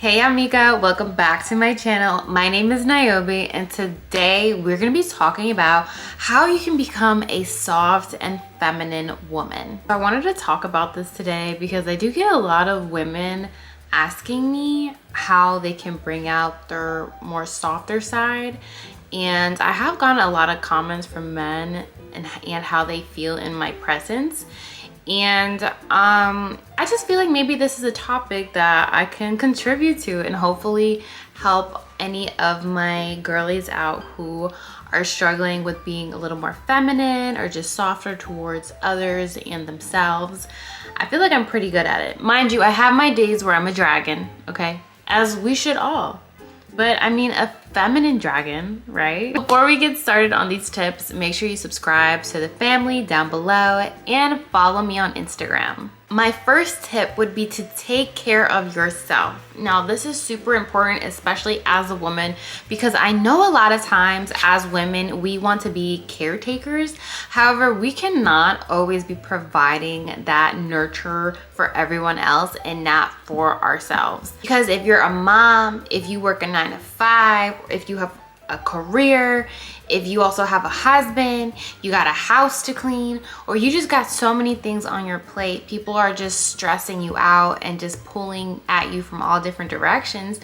Hey amiga, welcome back to my channel. My name is Niobe and today we're going to be talking about how you can become a soft and feminine woman. I wanted to talk about this today because I do get a lot of women asking me how they can bring out their more softer side, and I have gotten a lot of comments from men and how they feel in my presence. And I just feel like maybe this is a topic that I can contribute to and hopefully help any of my girlies out who are struggling with being a little more feminine or just softer towards others and themselves. I feel like I'm pretty good at it. Mind you, I have my days where I'm a dragon, okay? As we should all. But I mean, a feminine dragon, right? Before we get started on these tips, make sure you subscribe to the family down below and follow me on Instagram. My first tip would be to take care of yourself. Now, this is super important, especially as a woman, because I know a lot of times as women, we want to be caretakers. However, we cannot always be providing that nurture for everyone else and not for ourselves. Because if you're a mom, if you work a 9 to 5, if you have a career, if you also have a husband, you got a house to clean, or you just got so many things on your plate, people are just stressing you out and just pulling at you from all different directions,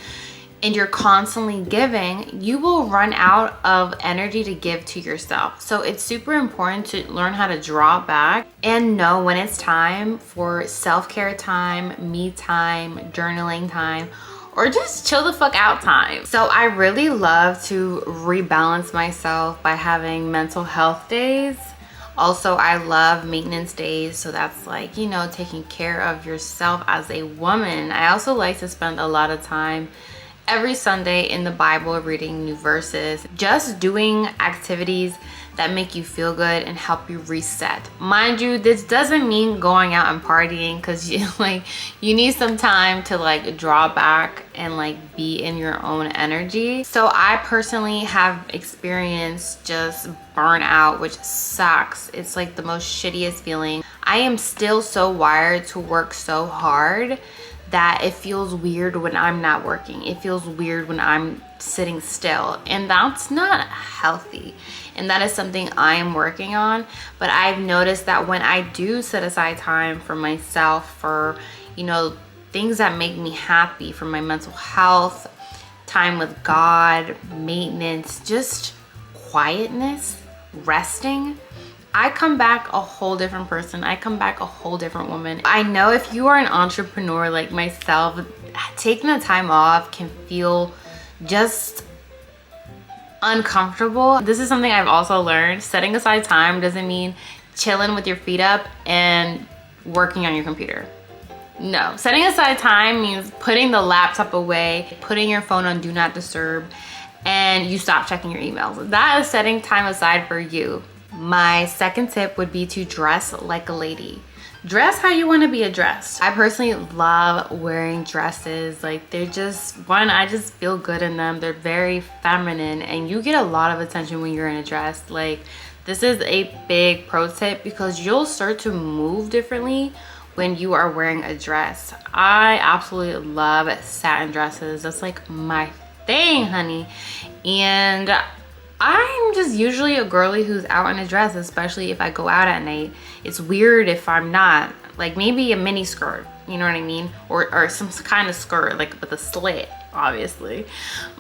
and you're constantly giving, you will run out of energy to give to yourself. So it's super important to learn how to draw back and know when it's time for self-care time, me time, journaling time, or just chill the fuck out time. So I really love to rebalance myself by having mental health days. Also, I love maintenance days. So that's like, you know, taking care of yourself as a woman. I also like to spend a lot of time every Sunday in the Bible reading new verses, just doing activities that make you feel good and help you reset. Mind you, this doesn't mean going out and partying, because you need some time to like draw back and like be in your own energy. So I personally have experienced just burnout, which sucks. It's like the most shittiest feeling. I am still so wired to work so hard that it feels weird when I'm not working. It feels weird when I'm sitting still, and that's not healthy. And that is something I am working on. But I've noticed that when I do set aside time for myself, for, you know, things that make me happy, for my mental health, time with God, maintenance, just quietness, resting, I come back a whole different person. I come back a whole different woman. I know if you are an entrepreneur like myself, taking the time off can feel just uncomfortable. This is something I've also learned. Setting aside time doesn't mean chilling with your feet up and working on your computer. No, setting aside time means putting the laptop away, putting your phone on do not disturb, and you stop checking your emails. That is setting time aside for you. My second tip would be to dress like a lady. Dress how you want to be addressed. I personally love wearing dresses. Like, they're just, one, I just feel good in them. They're very feminine, and you get a lot of attention when you're in a dress. Like, this is a big pro tip because you'll start to move differently when you are wearing a dress. I absolutely love satin dresses. That's like my thing, honey. And I'm just usually a girly who's out in a dress, especially if I go out at night. It's weird if I'm not. Like, maybe a mini skirt, you know what I mean? Or some kind of skirt, like with a slit, obviously.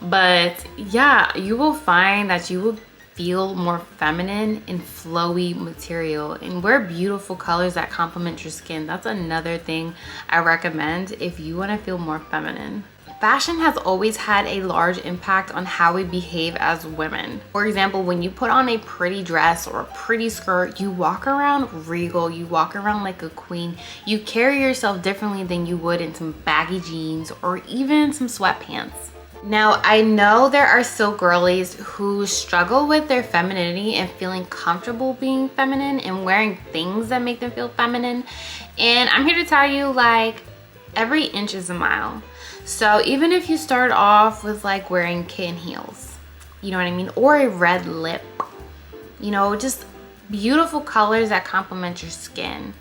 But yeah, you will find that you will feel more feminine in flowy material, and wear beautiful colors that complement your skin. That's another thing I recommend if you want to feel more feminine. Fashion has always had a large impact on how we behave as women. For example, when you put on a pretty dress or a pretty skirt, you walk around regal, you walk around like a queen. You carry yourself differently than you would in some baggy jeans or even some sweatpants. Now, I know there are still girlies who struggle with their femininity and feeling comfortable being feminine and wearing things that make them feel feminine. And I'm here to tell you, like, every inch is a mile. So even if you start off with like wearing kitten heels, you know what I mean, or a red lip, you know, just beautiful colors that complement your skin,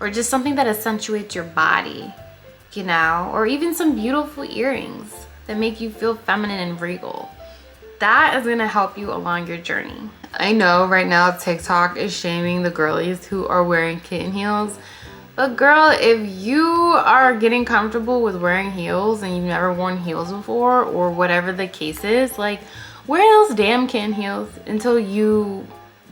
or just something that accentuates your body, you know, or even some beautiful earrings that make you feel feminine and regal. That is gonna help you along your journey. I know right now TikTok is shaming the girlies who are wearing kitten heels, but girl, if you are getting comfortable with wearing heels and you've never worn heels before, or whatever the case is, like, wear those damn kitten heels until you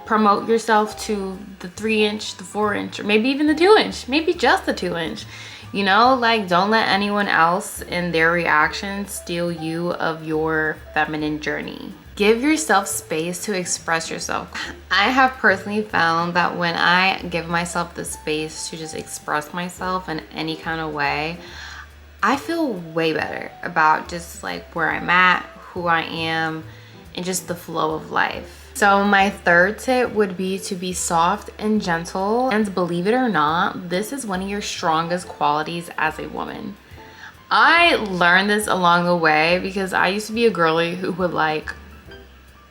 promote yourself to the 3-inch, the 4-inch, or maybe even the 2-inch, maybe just the 2-inch. You know, like, don't let anyone else and their reactions steal you of your feminine journey. Give yourself space to express yourself. I have personally found that when I give myself the space to just express myself in any kind of way, I feel way better about just like where I'm at, who I am, and just the flow of life. So my third tip would be to be soft and gentle. And believe it or not, this is one of your strongest qualities as a woman. I learned this along the way because I used to be a girly who would like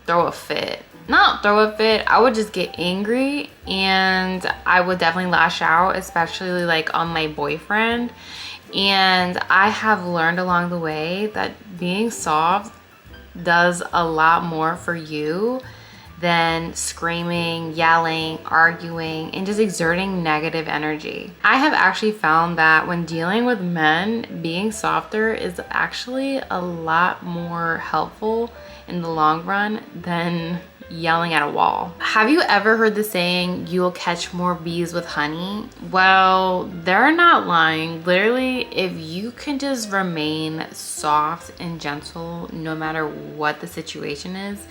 throw a fit. Not throw a fit, I would just get angry and I would definitely lash out, especially like on my boyfriend. And I have learned along the way that being soft does a lot more for you than screaming, yelling, arguing, and just exerting negative energy. I have actually found that when dealing with men, being softer is actually a lot more helpful in the long run than yelling at a wall. Have you ever heard the saying, you'll catch more bees with honey? Well, they're not lying. Literally, if you can just remain soft and gentle no matter what the situation is,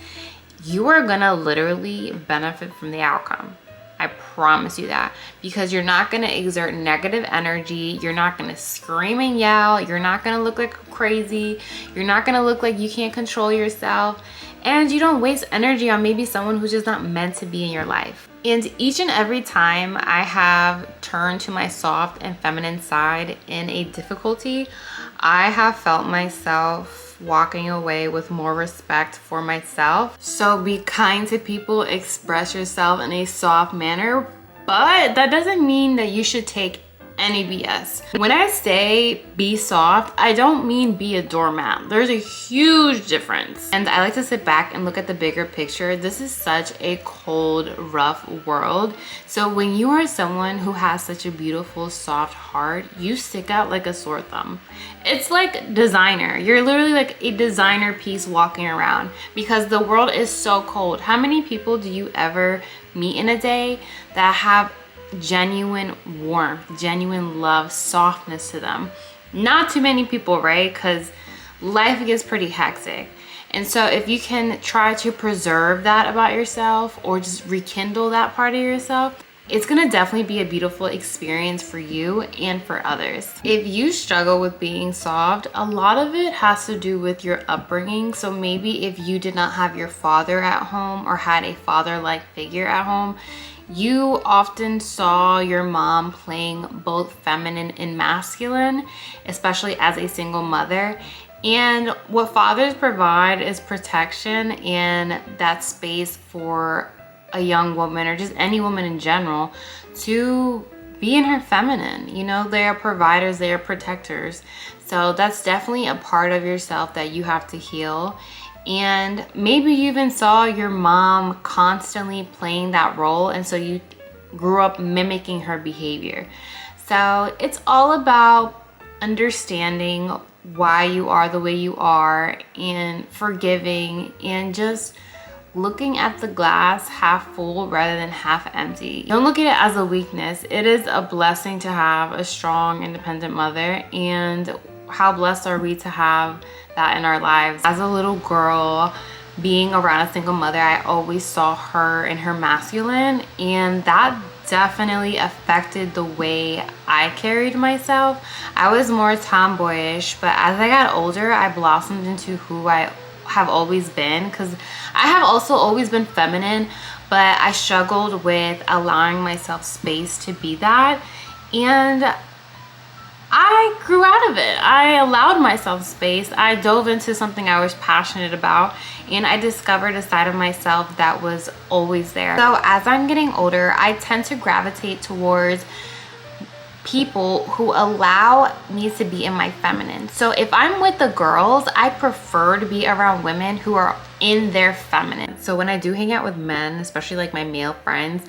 you are gonna literally benefit from the outcome. I promise you that, because you're not gonna exert negative energy. You're not gonna scream and yell. You're not gonna look like crazy. You're not gonna look like you can't control yourself. And you don't waste energy on maybe someone who's just not meant to be in your life. And each and every time I have turned to my soft and feminine side in a difficulty, I have felt myself walking away with more respect for myself. So be kind to people, express yourself in a soft manner, but that doesn't mean that you should take any BS. When I say be soft, I don't mean be a doormat. There's a huge difference. And I like to sit back and look at the bigger picture. This is such a cold, rough world. So when you are someone who has such a beautiful, soft heart, you stick out like a sore thumb. It's like designer. You're literally like a designer piece walking around because the world is so cold. How many people do you ever meet in a day that have genuine warmth, genuine love, softness to them? Not too many people, right? Because life gets pretty hectic. And so if you can try to preserve that about yourself or just rekindle that part of yourself, it's gonna definitely be a beautiful experience for you and for others. If you struggle with being soft, a lot of it has to do with your upbringing. So maybe if you did not have your father at home or had a father-like figure at home, you often saw your mom playing both feminine and masculine, especially as a single mother. And what fathers provide is protection and that space for a young woman or just any woman in general to be in her feminine. You know, they are providers, they are protectors. So that's definitely a part of yourself that you have to heal. And maybe you even saw your mom constantly playing that role, and so you grew up mimicking her behavior. So it's all about understanding why you are the way you are and forgiving and just looking at the glass half full rather than half empty. Don't look at it as a weakness. It is a blessing to have a strong, independent mother, and how blessed are we to have that in our lives. As a little girl, being around a single mother, I always saw her in her masculine, and that definitely affected the way I carried myself. I was more tomboyish, but as I got older, I blossomed into who I have always been, because I have also always been feminine, but I struggled with allowing myself space to be that, and I grew out of it. I allowed myself space. I dove into something I was passionate about, and I discovered a side of myself that was always there. So as I'm getting older, I tend to gravitate towards people who allow me to be in my feminine. So if I'm with the girls, I prefer to be around women who are in their feminine. So when I do hang out with men, especially like my male friends,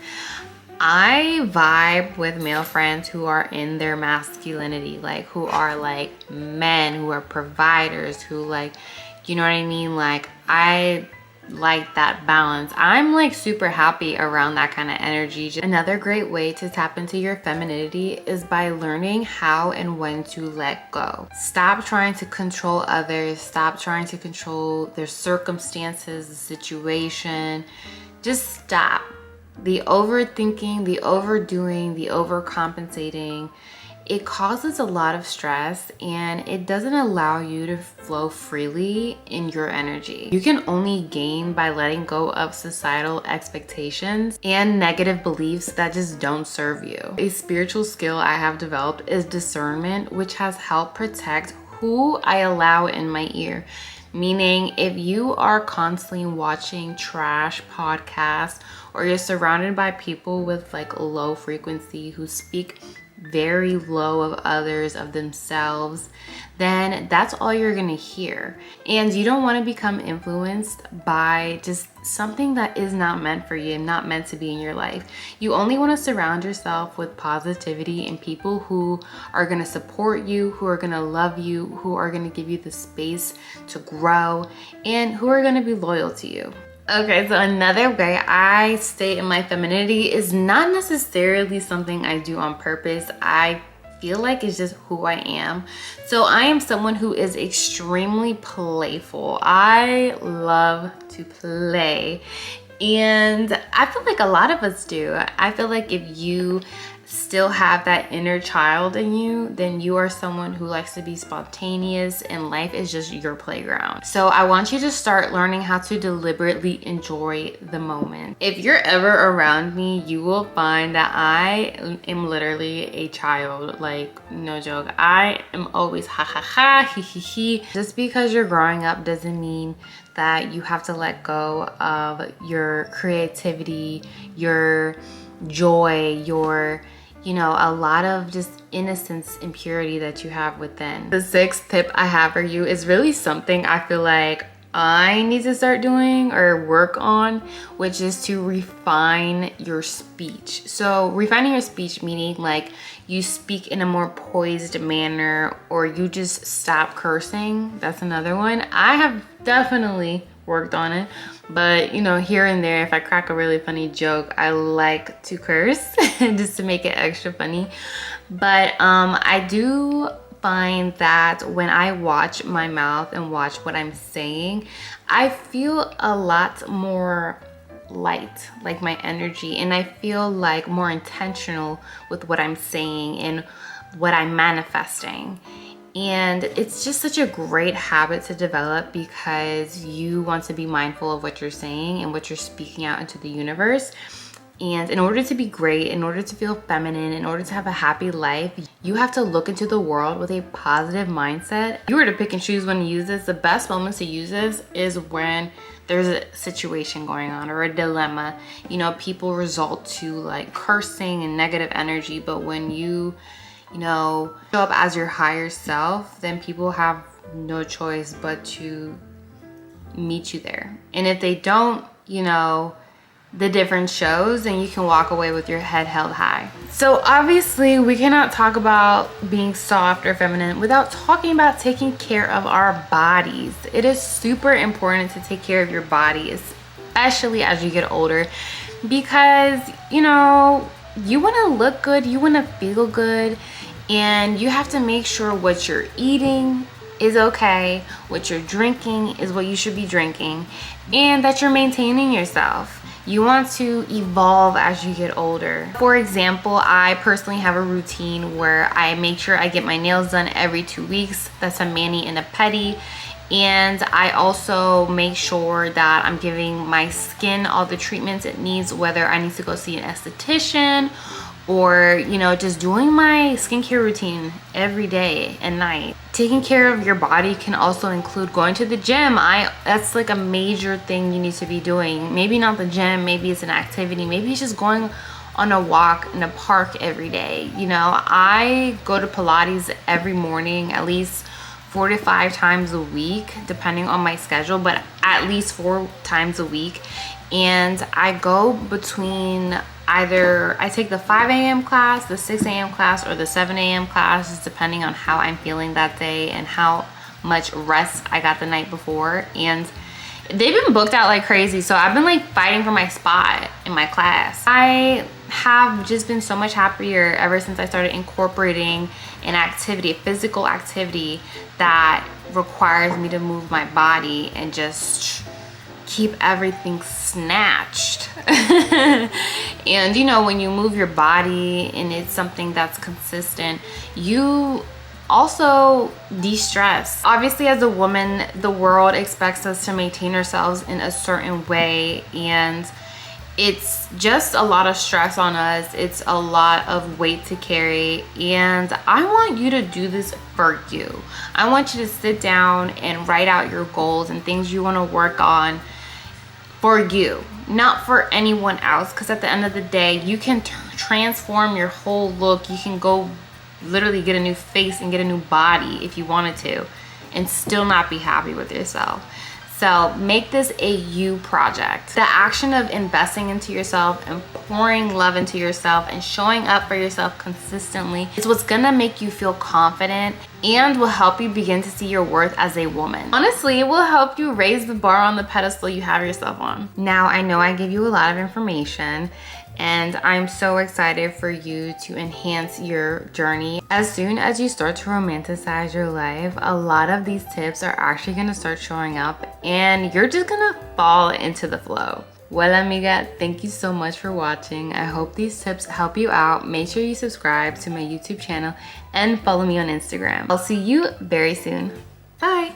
I vibe with male friends who are in their masculinity, like who are like men, who are providers, who like, you know what I mean? Like I like that balance. I'm like super happy around that kind of energy. Another great way to tap into your femininity is by learning how and when to let go. Stop trying to control others. Stop trying to control their circumstances, the situation. Just stop. The overthinking, the overdoing, the overcompensating, it causes a lot of stress and it doesn't allow you to flow freely in your energy. You can only gain by letting go of societal expectations and negative beliefs that just don't serve you. A spiritual skill I have developed is discernment, which has helped protect who I allow in my ear. Meaning, if you are constantly watching trash podcasts or you're surrounded by people with like low frequency who speak very low of others, of themselves, then that's all you're gonna hear. And you don't want to become influenced by just something that is not meant for you and not meant to be in your life. You only want to surround yourself with positivity and people who are gonna support you, who are gonna love you, who are gonna give you the space to grow, and who are gonna be loyal to you. Okay, so another way I stay in my femininity is not necessarily something I do on purpose. I feel like it's just who I am. So I am someone who is extremely playful. I love to play. And I feel like a lot of us do. I feel like if you still have that inner child in you, then you are someone who likes to be spontaneous and life is just your playground. So I want you to start learning how to deliberately enjoy the moment. If you're ever around me, you will find that I am literally a child, like no joke. I am always ha ha ha, he he he. Just because you're growing up doesn't mean that you have to let go of your creativity, your joy, your, you know, a lot of just innocence and purity that you have within. The sixth tip I have for you is really something I feel like I need to start doing or work on, which is to refine your speech. So refining your speech meaning like you speak in a more poised manner, or you just stop cursing. That's another one. I have definitely worked on it, but you know, here and there, if I crack a really funny joke, I like to curse just to make it extra funny. But I do find that when I watch my mouth and watch what I'm saying, I feel a lot more light, like my energy, and I feel like more intentional with what I'm saying and what I'm manifesting. And it's just such a great habit to develop because you want to be mindful of what you're saying and what you're speaking out into the universe. And in order to be great, in order to feel feminine, in order to have a happy life, you have to look into the world with a positive mindset. If you were to pick and choose when to use this, the best moments to use this is when there's a situation going on or a dilemma. You know, people resort to like cursing and negative energy, but when you know, show up as your higher self, then people have no choice but to meet you there. And if they don't, you know, the difference shows, and you can walk away with your head held high. So obviously we cannot talk about being soft or feminine without talking about taking care of our bodies. It is super important to take care of your body, especially as you get older, because you know, you want to look good, you want to feel good, and you have to make sure what you're eating is okay, what you're drinking is what you should be drinking, and that you're maintaining yourself. You want to evolve as you get older. For example, I personally have a routine where I make sure I get my nails done every 2 weeks. That's a mani and a pedi. And I also make sure that I'm giving my skin all the treatments it needs, whether I need to go see an esthetician or, you know, just doing my skincare routine every day and night. Taking care of your body can also include going to the gym. That's like a major thing you need to be doing. Maybe not the gym, maybe it's an activity, maybe it's just going on a walk in a park every day. You know, I go to Pilates every morning, at least 4 to 5 times a week, depending on my schedule, but at least 4 times a week. And I go between either I take the 5 a.m. class, the 6 a.m. class, or the 7 a.m. class, depending on how I'm feeling that day and how much rest I got the night before. And they've been booked out like crazy, so I've been like fighting for my spot in my class. I have just been so much happier ever since I started incorporating an activity, a physical activity that requires me to move my body and just keep everything snatched. And you know, when you move your body and it's something that's consistent, you also de-stress. Obviously, as a woman, the world expects us to maintain ourselves in a certain way, and it's just a lot of stress on us. It's a lot of weight to carry, and I want you to do this for you. I want you to sit down and write out your goals and things you want to work on for you, not for anyone else, because at the end of the day, you can transform your whole look. You can go literally get a new face and get a new body if you wanted to, and still not be happy with yourself. So make this a you project. The action of investing into yourself and pouring love into yourself and showing up for yourself consistently is what's gonna make you feel confident and will help you begin to see your worth as a woman. Honestly, it will help you raise the bar on the pedestal you have yourself on. Now, I know I give you a lot of information, and I'm so excited for you to enhance your journey. As soon as you start to romanticize your life, a lot of these tips are actually gonna start showing up, and you're just gonna fall into the flow. Well, amiga, thank you so much for watching. I hope these tips help you out. Make sure you subscribe to my YouTube channel and follow me on Instagram. I'll see you very soon. Bye.